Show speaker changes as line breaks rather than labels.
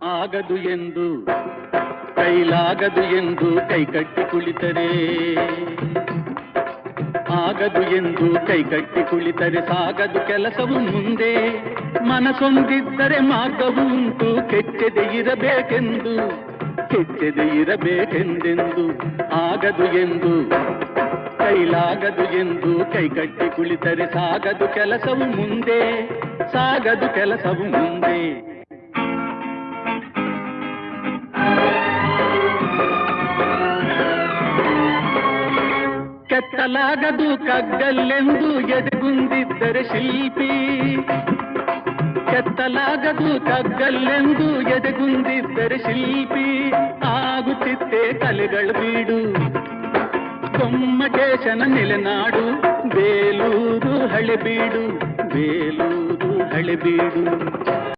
ಆಗದು ಎಂದು ಕೈಲಾಗದು ಎಂದು ಕೈಕಟ್ಟಿ ಕುಳಿತರೆ, ಆಗದು ಎಂದು ಕೈಕಟ್ಟಿ ಕುಳಿತರೆ ಸಾಗದು ಕೆಲಸವು ಮುಂದೆ. ಮನಸೊಂದಿದ್ದರೆ ಮಾರ್ಗವು ಉಂಟು, ಕೆಚ್ಚದೆ ಇರಬೇಕೆಂದು, ಕೆಚ್ಚದೆ ಇರಬೇಕೆಂದೆಂದು. ಆಗದು ಎಂದು ಕೈಲಾಗದು ಎಂದು ಕೈಕಟ್ಟಿ ಕುಳಿತರೆ ಸಾಗದು ಕೆಲಸವು ಮುಂದೆ, ಸಾಗದು ಕೆಲಸವು ಮುಂದೆ. ಕೆತ್ತಲಾಗದು ಕಗ್ಗಲ್ಲೆಂದು ಎದೆಗುಂದಿದ್ದರೆ ಶಿಲ್ಪಿ, ಕೆತ್ತಲಾಗದು ಕಗ್ಗಲ್ಲೆಂದು ಎದೆಗುಂದಿದ್ದರೆ ಶಿಲ್ಪಿ. ಆಗುತ್ತಿತ್ತೆ ಕಲೆಗಳು ಬೀಡು, ಗೊಮ್ಮಟೇಶನ ನೆಲೆನಾಡು ಬೇಲೂರು ಹಳೆಬೀಡು, ಬೇಲೂರು ಹಳೆಬೀಡು.